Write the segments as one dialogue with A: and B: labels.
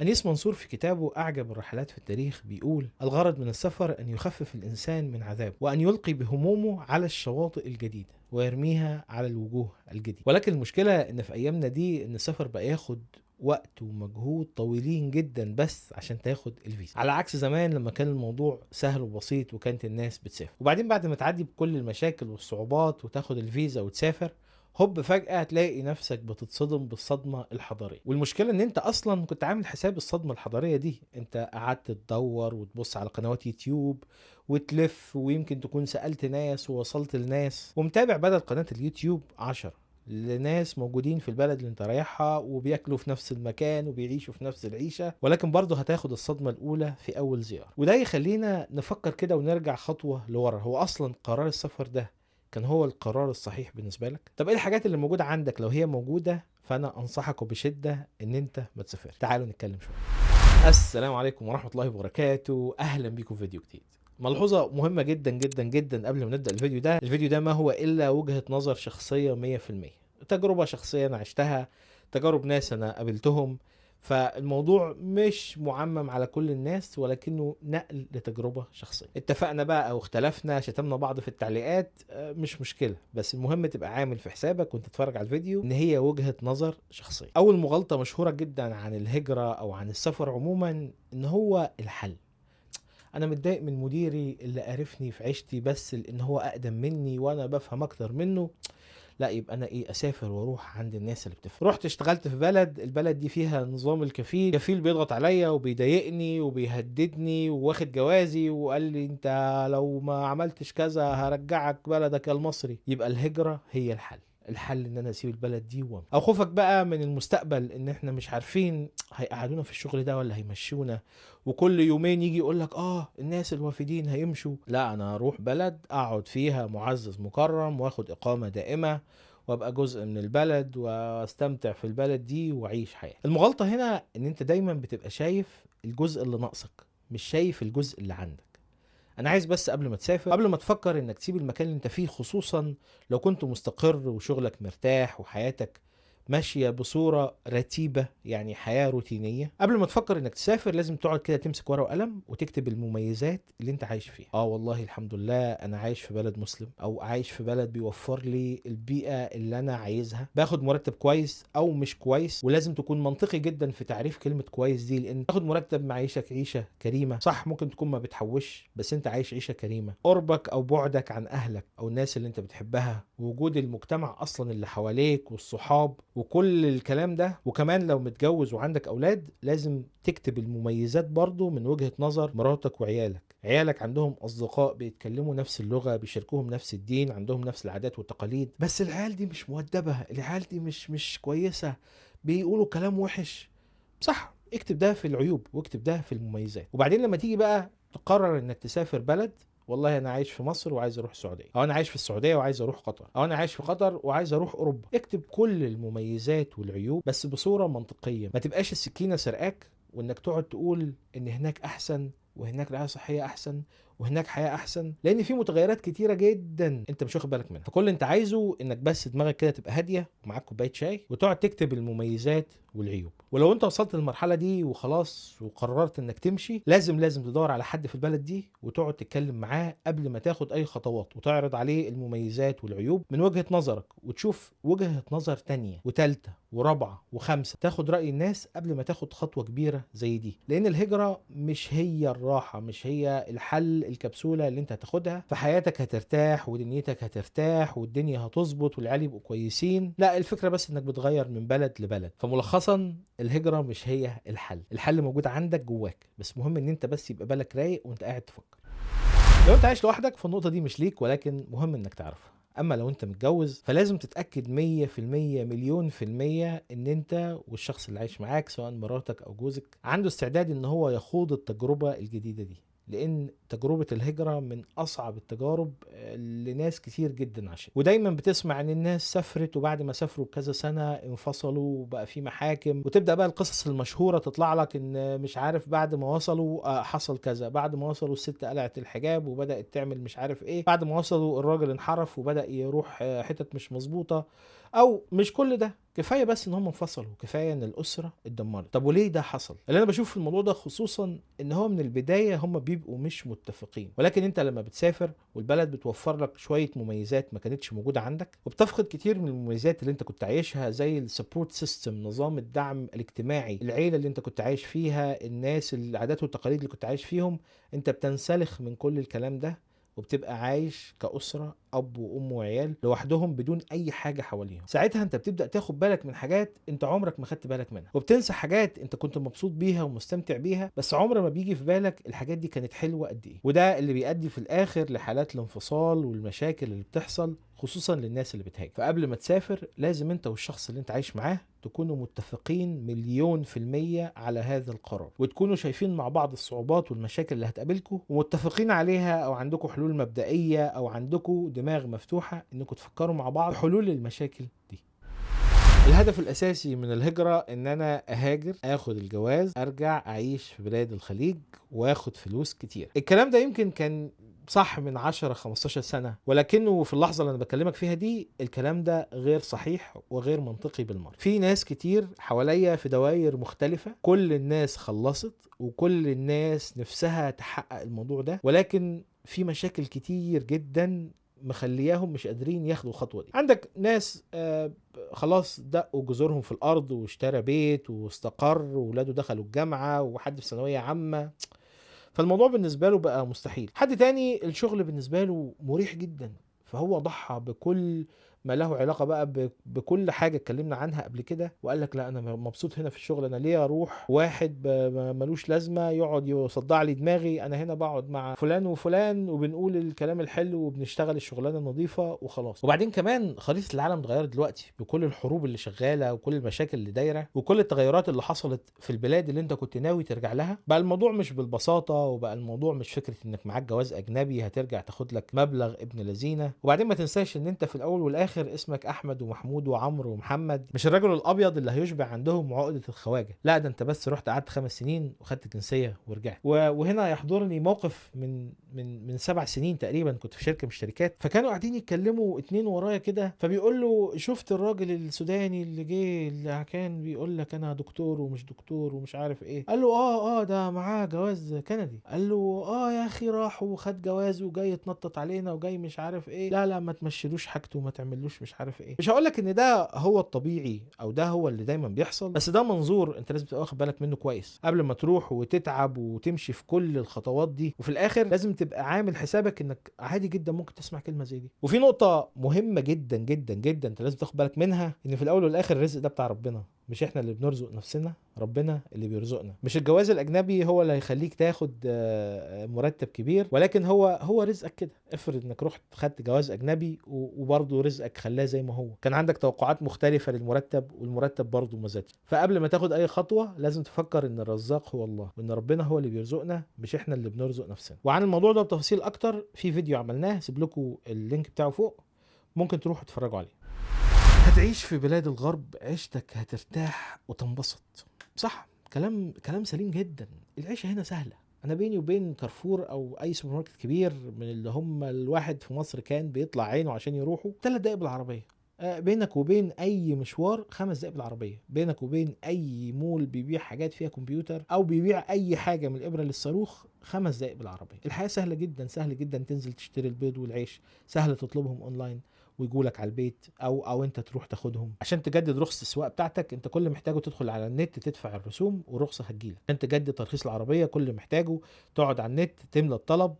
A: أنيس منصور في كتابه أعجب الرحلات في التاريخ بيقول: الغرض من السفر أن يخفف الإنسان من عذابه، وأن يلقي بهمومه على الشواطئ الجديدة ويرميها على الوجوه الجديدة. ولكن المشكلة إن في أيامنا دي إن السفر بقى ياخد وقت ومجهود طويلين جدا بس عشان تاخد الفيزا، على عكس زمان لما كان الموضوع سهل وبسيط وكانت الناس بتسافر. وبعدين بعد ما تعدي بكل المشاكل والصعوبات وتاخد الفيزا وتسافر، هوب فجأة تلاقي نفسك بتتصدم بالصدمة الحضارية. والمشكلة ان انت اصلا كنت عامل حساب الصدمة الحضارية دي، انت قعدت تدور وتبص على قنوات يوتيوب وتلف، ويمكن تكون سألت ناس ووصلت لناس ومتابع بدل قناة اليوتيوب 10 لناس موجودين في البلد اللي انت رايحها وبياكلوا في نفس المكان وبيعيشوا في نفس العيشة، ولكن برضه هتاخد الصدمة الأولى في أول زيارة. وده يخلينا نفكر كده ونرجع خطوة لورا، هو أصلا قرار السفر ده كان هو القرار الصحيح بالنسبة لك؟ طب ايه الحاجات اللي موجودة عندك؟ لو هي موجودة فانا انصحك وبشدة ان انت ما تسافرش. تعالوا نتكلم شوية. السلام عليكم ورحمة الله وبركاته، اهلا بيكم في فيديو جديد. ملحوظة مهمة جدا جدا جدا قبل ما نبدأ الفيديو ده ما هو الا وجهة نظر شخصية 100%، تجربة شخصية انا عشتها، تجارب ناس انا قابلتهم، فالموضوع مش معمم على كل الناس ولكنه نقل لتجربة شخصية. اتفقنا بقى او اختلفنا شتمنا بعض في التعليقات، مش مشكلة، بس المهم تبقى عامل في حسابك وانت تتفرج على الفيديو ان هي وجهة نظر شخصية. اول مغالطة مشهورة جدا عن الهجرة او عن السفر عموما ان هو الحل. انا متضايق من مديري اللي قرفني في عيشتي بس لان هو اقدم مني وانا بفهم اكتر منه، لا يبقى انا ايه، اسافر واروح عند الناس اللي بتفهم. رحت اشتغلت في البلد دي فيها نظام الكفيل بيضغط عليا وبيضايقني وبيهددني وواخد جوازي وقال لي انت لو ما عملتش كذا هرجعك بلدك المصري. يبقى الهجرة هي الحل ان انا اسيب البلد دي او خوفك بقى من المستقبل ان احنا مش عارفين هيقعدونا في الشغل ده ولا هيمشونا، وكل يومين يجي يقول لك الناس الوافدين هيمشوا. لا، انا اروح بلد اقعد فيها معزز مكرم واخد اقامة دائمة وابقى جزء من البلد واستمتع في البلد دي واعيش حياة. المغالطة هنا ان انت دايما بتبقى شايف الجزء اللي ناقصك، مش شايف الجزء اللي عندك. انا عايز بس قبل ما تسافر، قبل ما تفكر انك تسيب المكان اللي انت فيه، خصوصا لو كنت مستقر وشغلك مرتاح وحياتك ماشية بصورة رتيبة، يعني حياة روتينية، قبل ما تفكر انك تسافر لازم تقعد كده تمسك ورقة وقلم وتكتب المميزات اللي انت عايش فيها. والله الحمد لله انا عايش في بلد مسلم، او عايش في بلد بيوفر لي البيئة اللي انا عايزها، باخد مرتب كويس او مش كويس. ولازم تكون منطقي جدا في تعريف كلمة كويس دي، لان تاخد مرتب معيشك عيشة كريمة، صح ممكن تكون ما بتحوش بس انت عايش عيشة كريمة. قربك او بعدك عن اهلك او الناس اللي انت بتحبها، ووجود المجتمع اصلا اللي حواليك والصحاب وكل الكلام ده، وكمان لو متجوز وعندك اولاد لازم تكتب المميزات برضو من وجهة نظر مراتك وعيالك. عيالك عندهم اصدقاء بيتكلموا نفس اللغة، بيشاركوهم نفس الدين، عندهم نفس العادات والتقاليد، بس العيال دي مش مؤدبة، العيال دي مش كويسة، بيقولوا كلام وحش. صح، اكتب ده في العيوب واكتب ده في المميزات. وبعدين لما تيجي بقى تقرر انك تسافر بلد، والله انا عايش في مصر وعايز اروح السعوديه، او انا عايش في السعوديه وعايز اروح قطر، او انا عايش في قطر وعايز اروح اوروبا، اكتب كل المميزات والعيوب بس بصوره منطقيه. ما تبقاش السكينه سرقاك وانك تقعد تقول ان هناك احسن وهناك رعايه صحيه احسن وهناك حياه احسن، لان في متغيرات كتيره جدا انت مش واخد بالك منها. فكل اللي انت عايزه انك بس دماغك كده تبقى هاديه ومعاك كوبايه شاي وتقعد تكتب المميزات والعيوب. ولو انت وصلت للمرحله دي وخلاص وقررت انك تمشي، لازم تدور على حد في البلد دي وتقعد تتكلم معاه قبل ما تاخد اي خطوات، وتعرض عليه المميزات والعيوب من وجهه نظرك، وتشوف وجهه نظر تانية وتالتة ورابعه وخامسه، تاخد راي الناس قبل ما تاخد خطوه كبيره زي دي. لان الهجره مش هي الراحه، مش هي الحل الكبسوله اللي انت هتاخدها فحياتك هترتاح ودنيتك هترتاح والدنيا هتظبط والعيال يبقوا كويسين. لا، الفكره بس انك بتغير من بلد لبلد. فملخصا الهجره مش هي الحل موجود عندك جواك، بس مهم ان انت بس يبقى بالك رايق وانت قاعد تفكر. لو انت عايش لوحدك فالنقطه دي مش ليك، ولكن مهم انك تعرفها. اما لو انت متجوز فلازم تتاكد 100% مليون في الميه ان انت والشخص اللي عايش معاك سواء مراتك او جوزك عنده استعداد ان هو يخوض التجربه الجديده دي، لان تجربة الهجرة من اصعب التجارب اللي ناس كتير جدا عاشت. ودايما بتسمع ان الناس سافرت وبعد ما سافروا بكذا سنة انفصلوا وبقى في محاكم، وتبدأ بقى القصص المشهورة تطلع لك ان مش عارف بعد ما وصلوا حصل كذا، بعد ما وصلوا الست قلعت الحجاب وبدأت تعمل مش عارف ايه، بعد ما وصلوا الراجل انحرف وبدأ يروح حتت مش مظبوطة، او مش كل ده، كفايه بس ان هم انفصلوا، كفايه ان الاسره اتدمرت. طب وليه ده حصل؟ اللي انا بشوف في الموضوع ده خصوصا ان هو من البدايه هم بيبقوا مش متفقين، ولكن انت لما بتسافر والبلد بتوفر لك شويه مميزات ما كانتش موجوده عندك، وبتفقد كتير من المميزات اللي انت كنت عايشها، زي السبورت سيستم، نظام الدعم الاجتماعي، العيله اللي انت كنت عايش فيها، الناس، العادات والتقاليد اللي كنت عايش فيهم. انت بتنسلخ من كل الكلام ده وبتبقى عايش كأسرة، أب وأم وعيال لوحدهم بدون أي حاجة حواليهم. ساعتها أنت بتبدأ تاخد بالك من حاجات أنت عمرك ما خدت بالك منها، وبتنسى حاجات أنت كنت مبسوط بيها ومستمتع بيها، بس عمر ما بيجي في بالك الحاجات دي كانت حلوة قد إيه. وده اللي بيؤدي في الآخر لحالات الانفصال والمشاكل اللي بتحصل خصوصا للناس اللي بتهاجر. فقبل ما تسافر لازم انت والشخص اللي انت عايش معاه تكونوا متفقين 1,000,000% على هذا القرار، وتكونوا شايفين مع بعض الصعوبات والمشاكل اللي هتقابلكم ومتفقين عليها، او عندكم حلول مبدئية، او عندكم دماغ مفتوحة انكم تفكروا مع بعض حلول للمشاكل دي. الهدف الاساسي من الهجرة ان انا اهاجر، اخد الجواز، ارجع اعيش في بلاد الخليج واخد فلوس كتير. الكلام ده يمكن كان صح من 10-15 سنة، ولكنه في اللحظة اللي انا بكلمك فيها دي الكلام ده غير صحيح وغير منطقي بالمرة. في ناس كتير حواليا في دوائر مختلفة، كل الناس خلصت وكل الناس نفسها تحقق الموضوع ده، ولكن في مشاكل كتير جدا مخلياهم مش قادرين ياخدوا الخطوة دي. عندك ناس خلاص دقوا جذورهم في الارض واشترى بيت واستقر وولاده دخلوا الجامعة وحد في ثانوية عامة، فالموضوع بالنسبة له بقى مستحيل. حد تاني الشغل بالنسبة له مريح جدا، فهو ضحى بكل ما له علاقة بقى بكل حاجة اتكلمنا عنها قبل كده، وقال لك لا انا مبسوط هنا في الشغل، انا ليه اروح واحد ملوش لازمة يقعد يصدع لي دماغي، انا هنا بقعد مع فلان وفلان وبنقول الكلام الحلو وبنشتغل الشغلانة النظيفة وخلاص. وبعدين كمان خريطة العالم اتغيرت دلوقتي بكل الحروب اللي شغالة وكل المشاكل اللي دايرة وكل التغيرات اللي حصلت في البلاد اللي انت كنت ناوي ترجع لها. بقى الموضوع مش بالبساطة، وبقى الموضوع مش فكرة انك معاك جواز اجنبي هترجع تاخد لك مبلغ ابن لذينه. وبعدين ما تنساش ان انت في الاول والاخر اسمك احمد ومحمود وعمرو ومحمد، مش الرجل الابيض اللي هيشبع عندهم عقدة الخواجة، لا ده انت بس رحت قعدت 5 سنين وخدت جنسية ورجعت. وهنا يحضرني موقف من 7 سنين تقريبا، كنت في شركة من الشركات، فكانوا قاعدين يتكلموا اتنين ورايا كده، فبيقول له شفت الراجل السوداني اللي جه اللي كان بيقول لك انا دكتور ومش دكتور ومش عارف ايه؟ قال له اه ده معاه جواز كندي. قال له يا اخي راح وخد جواز وجاي يتنطط علينا وجاي مش عارف ايه، لا ما تمشيلوش حاجته وما تعملوش مش عارف ايه. مش هقول لك ان ده هو الطبيعي او ده هو اللي دايما بيحصل، بس ده منظور انت لازم تبقى واخد بالك منه كويس قبل ما تروح وتتعب وتمشي في كل الخطوات دي، وفي الاخر لازم تبقى عامل حسابك انك عادي جدا ممكن تسمع كلمة زي دي. وفي نقطة مهمة جدا جدا جدا انت لازم تاخد بالك منها، ان في الاول والاخر الرزق ده بتاع ربنا، مش احنا اللي بنرزق نفسنا، ربنا اللي بيرزقنا. مش الجواز الاجنبي هو اللي هيخليك تاخد مرتب كبير، ولكن هو رزقك كده. افرض انك رحت خدت جواز اجنبي وبرضه رزقك خلاه زي ما هو، كان عندك توقعات مختلفة للمرتب والمرتب برضه ما زادش. فقبل ما تاخد اي خطوة لازم تفكر ان الرزاق هو الله، وان ربنا هو اللي بيرزقنا مش احنا اللي بنرزق نفسنا. وعن الموضوع ده بتفاصيل اكتر في فيديو عملناه، سيب لكم اللينك بتاعه فوق، ممكن تروحوا تتفرجوا عليه. هتعيش في بلاد الغرب، عيشتك هترتاح وتنبسط. صح، كلام سليم جدا. العيشة هنا سهلة. انا بيني وبين كارفور او اي سوبر ماركت كبير من اللي هم الواحد في مصر كان بيطلع عينه عشان يروحوا 3 دقايق بالعربية. بينك وبين اي مشوار 5 دقايق بالعربية. بينك وبين اي مول بيبيع حاجات فيها كمبيوتر او بيبيع اي حاجة من الابرة للصاروخ 5 دقايق بالعربية. الحياة سهلة جدا، سهل جدا تنزل تشتري البيض والعيش، سهل تطلبهم اونلاين ويجولك على البيت، او انت تروح تاخدهم. عشان تجدد رخصة السواقة بتاعتك انت كل محتاجه تدخل على النت تدفع الرسوم والرخصة هتجيلك. عشان تجدد ترخيص العربية كل محتاجه تقعد على النت تملى الطلب،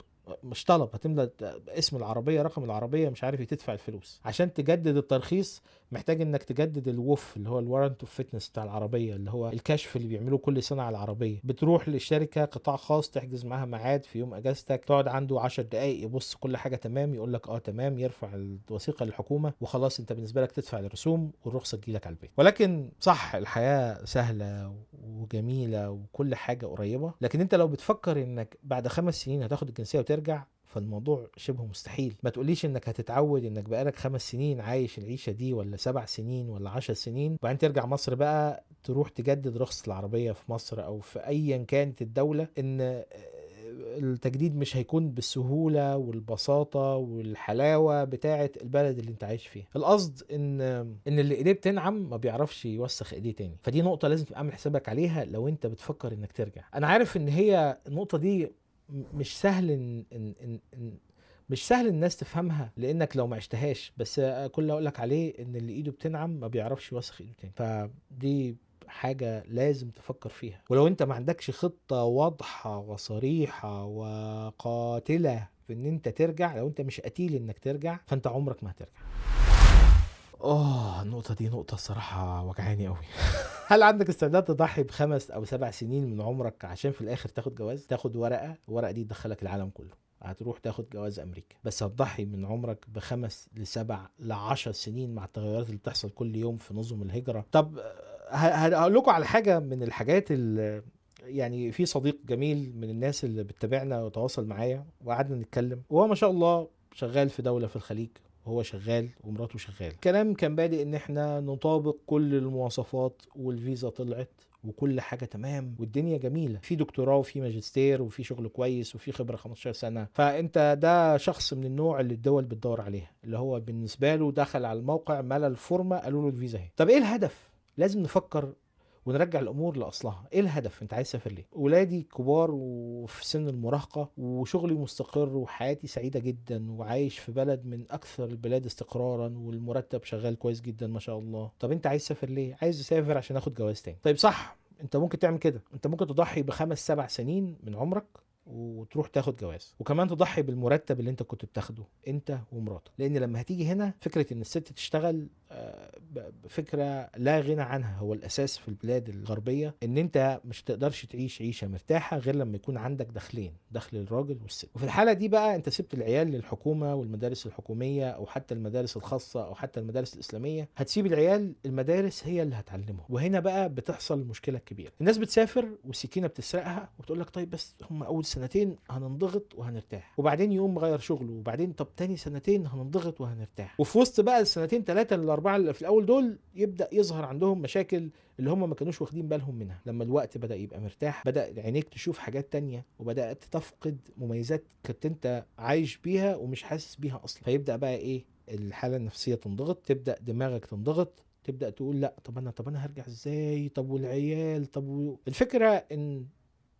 A: مش طلب، هتملى اسم العربية رقم العربية مش عارف تدفع الفلوس. عشان تجدد الترخيص محتاج انك تجدد الوف اللي هو الوارنت اوف فيتنس بتاع العربية، اللي هو الكشف اللي بيعملوه كل سنة على العربية. بتروح لشركة قطاع خاص تحجز معاها ميعاد في يوم اجازتك، تقعد عنده 10 دقايق يبص كل حاجة تمام، يقول لك تمام، يرفع الوثيقة للحكومة وخلاص انت بالنسبة لك تدفع الرسوم والرخصة تجيلك على البيت. ولكن صح الحياة سهلة وجميلة وكل حاجة قريبة، لكن انت لو بتفكر انك بعد 5 سنين هتاخد الجنسية وترجع فالموضوع شبه مستحيل. ما تقوليش انك هتتعود انك بقالك 5 سنين عايش العيشة دي ولا 7 سنين ولا 10 سنين وبعدين ترجع مصر بقى تروح تجدد رخصة العربية في مصر او في ايا كانت الدولة، ان التجديد مش هيكون بالسهولة والبساطة والحلاوة بتاعة البلد اللي انت عايش فيها. القصد ان اللي ايديه بتنعم ما بيعرفش يوسخ ايديه تاني. فدي نقطة لازم تبقى عامل حسابك عليها لو انت بتفكر انك ترجع. انا عارف ان هي النقطة دي مش سهل مش سهل الناس تفهمها لانك لو ما عشتهاش، بس كل اللي اقول لك عليه ان اللي ايده بتنعم ما بيعرفش يوسخ ايده تاني. فدي حاجة لازم تفكر فيها. ولو انت ما عندكش خطة واضحة وصريحة وقاتلة في ان انت ترجع، لو انت مش قتيل انك ترجع، فانت عمرك ما هترجع. النقطة دي نقطة الصراحة وجعاني قوي. هل عندك استعداد تضحي ب5 أو 7 سنين من عمرك عشان في الآخر تاخد جواز؟ تاخد الورقة دي تدخلك العالم كله، هتروح تاخد جواز أمريكا، بس هتضحي من عمرك ب5 ل7 ل10 سنين مع التغيرات اللي بتحصل كل يوم في نظم الهجرة. طب هقول لكم على حاجة من الحاجات اللي يعني في صديق جميل من الناس اللي بتتابعنا وتواصل معايا وقعدنا نتكلم، وهو ما شاء الله شغال في دولة في الخليج، هو شغال ومراته شغال. كلام كان بادئ ان احنا نطابق كل المواصفات والفيزا طلعت وكل حاجة تمام والدنيا جميلة، في دكتوراه وفي ماجستير وفي شغل كويس وفي خبرة 15 سنة. فانت ده شخص من النوع اللي الدول بتدور عليها، اللي هو بالنسبة له دخل على الموقع ملى الفورمة قالوا له الفيزا اهي. طب ايه الهدف؟ لازم نفكر ونرجع الامور لاصلها. ايه الهدف؟ انت عايز تسافر ليه؟ ولادي كبار وفي سن المراهقه وشغلي مستقر وحياتي سعيده جدا وعايش في بلد من اكثر البلاد استقرارا والمرتب شغال كويس جدا ما شاء الله. طب انت عايز تسافر ليه؟ عايز اسافر عشان اخد جواز تاني. طيب صح، انت ممكن تعمل كده، انت ممكن تضحي ب5 7 سنين من عمرك وتروح تاخد جواز، وكمان تضحي بالمرتب اللي انت كنت بتاخده انت ومراتك. لان لما هتيجي هنا فكره ان الست تشتغل فكره لا غنى عنها. هو الاساس في البلاد الغربيه ان انت مش تقدرش تعيش عيشه مرتاحه غير لما يكون عندك دخلين، دخل الراجل والست. وفي الحاله دي بقى انت سبت العيال للحكومه والمدارس الحكوميه او حتى المدارس الخاصه او حتى المدارس الاسلاميه، هتسيب العيال المدارس هي اللي هتعلمهم. وهنا بقى بتحصل المشكله الكبيره. الناس بتسافر والسكينه بتسرقها وتقول لك طيب بس هم اول سنتين هننضغط وهنرتاح، وبعدين يقوم مغير شغله، وبعدين طب تاني سنتين هننضغط وهنرتاح. وفي وسط بقى السنتين 3 ل4 اللي في الاول دول يبدا يظهر عندهم مشاكل اللي هم ما كانوش واخدين بالهم منها. لما الوقت بدا يبقى مرتاح، بدا عينيك تشوف حاجات تانية وبدات تفقد مميزات كنت انت عايش بيها ومش حاسس بيها اصلا. فيبدا بقى ايه؟ الحاله النفسيه تنضغط، تبدا دماغك تنضغط، تبدا تقول لا طب انا هرجع ازاي؟ طب والعيال؟ الفكره ان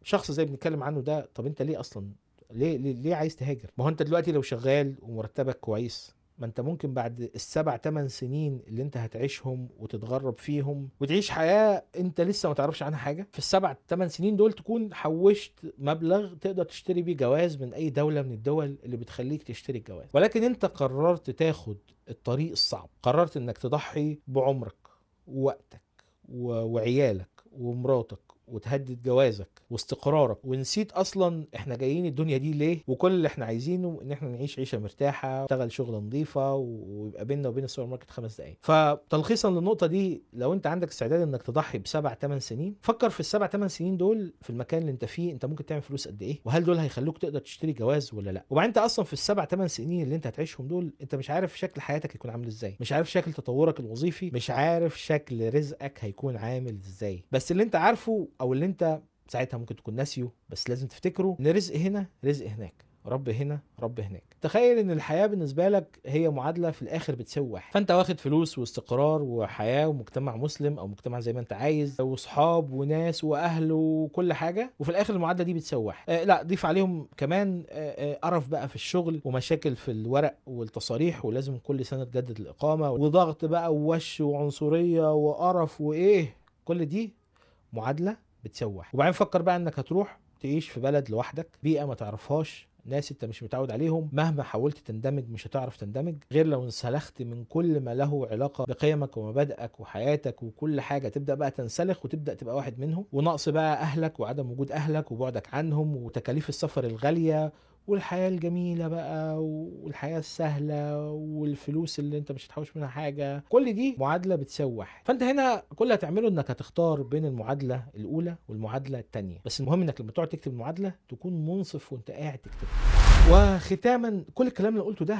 A: شخص زي بنتكلم عنه ده، طب انت ليه اصلا ليه عايز تهاجر؟ ما هو انت دلوقتي لو شغال ومرتبك كويس، ما انت ممكن بعد ال7 8 سنين اللي انت هتعيشهم وتتغرب فيهم وتعيش حياة انت لسه ما تعرفش عنها حاجة، في ال7 8 سنين دول تكون حوشت مبلغ تقدر تشتري بيه جواز من اي دولة من الدول اللي بتخليك تشتري الجواز. ولكن انت قررت تاخد الطريق الصعب، قررت انك تضحي بعمرك ووقتك وعيالك ومراتك وتهدد جوازك واستقرارك، ونسيت اصلا احنا جايين الدنيا دي ليه، وكل اللي احنا عايزينه ان احنا نعيش عيشه مرتاحه، نشتغل شغله نظيفه ويبقى بيننا وبين السوبر ماركت 5 دقايق. فتلخيصا للنقطه دي، لو انت عندك استعداد انك تضحي ب7 8 سنين، فكر في ال7 8 سنين دول في المكان اللي انت فيه انت ممكن تعمل فلوس قد ايه، وهل دول هيخلوك تقدر تشتري جواز ولا لا. وبعدين انت اصلا في ال7 8 سنين اللي انت هتعيشهم دول انت مش عارف شكل حياتك هيكون عامل ازاي، مش عارف شكل تطورك الوظيفي، مش عارف شكل رزقك هيكون عامل ازاي. بس اللي انت عارفه او اللي انت ساعتها ممكن تكون ناسيه بس لازم تفتكره، ان رزق هنا رزق هناك، رب هنا رب هناك. تخيل ان الحياة بالنسبة لك هي معادلة في الاخر بتساوي واحد. فانت واخد فلوس واستقرار وحياة ومجتمع مسلم او مجتمع زي ما انت عايز وصحاب وناس واهل وكل حاجة، وفي الاخر المعادلة دي بتساوي واحد. لا ضيف عليهم كمان قرف بقى في الشغل ومشاكل في الورق والتصاريح، ولازم كل سنة تجدد الاقامة وضغط بقى ووش وعنصرية وقرف وايه، كل دي معادلة بتسوح. وبعدين فكر بقى انك هتروح تعيش في بلد لوحدك، بيئة ما تعرفهاش، ناس انت مش متعود عليهم، مهما حاولت تندمج مش هتعرف تندمج غير لو انسلخت من كل ما له علاقة بقيمك ومبادئك وحياتك وكل حاجة. تبدأ بقى تنسلخ وتبدأ تبقى واحد منهم، ونقص بقى اهلك وعدم وجود اهلك وبعدك عنهم وتكاليف السفر الغالية والحياة الجميلة بقى والحياة السهلة والفلوس اللي انت مش هتحوش منها حاجة، كل دي معادلة بتسوح. فانت هنا كل اللي هتعمله انك هتختار بين المعادلة الاولى والمعادلة التانية، بس المهم انك لما تقعد تكتب المعادلة تكون منصف وانت قاعد تكتب. وختاما كل الكلام اللي قلته ده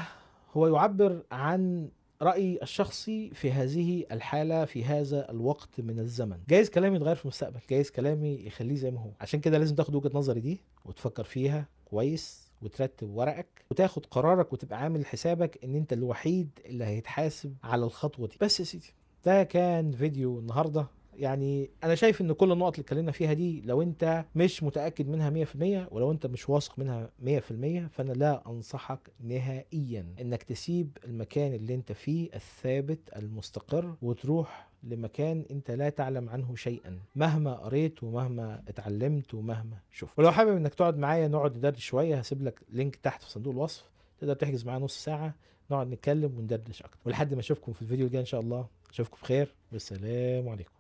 A: هو يعبر عن رأيي الشخصي في هذه الحالة في هذا الوقت من الزمن. جايز كلامي يتغير في المستقبل، جايز كلامي يخليه زي ما هو. عشان كده لازم تاخد وجهة نظري دي وتفكر فيها كويس وترتب ورقك وتاخد قرارك وتبقى عامل حسابك ان انت الوحيد اللي هيتحاسب على الخطوة دي. بس يا سيدي، ده كان فيديو النهاردة. يعني انا شايف ان كل النقط اللي اتكلمنا فيها دي لو انت مش متأكد منها 100% ولو انت مش واثق منها 100%، فانا لا انصحك نهائيا انك تسيب المكان اللي انت فيه الثابت المستقر وتروح لمكان انت لا تعلم عنه شيئا، مهما قريت ومهما اتعلمت ومهما شفت. ولو حابب انك تقعد معايا نقعد ندردش شوية، هسيب لك لينك تحت في صندوق الوصف، تقدر تحجز معايا نص ساعة نقعد نتكلم وندردش اكتر. ولحد ما اشوفكم في الفيديو الجاي ان شاء الله، اشوفكم بخير والسلام عليكم.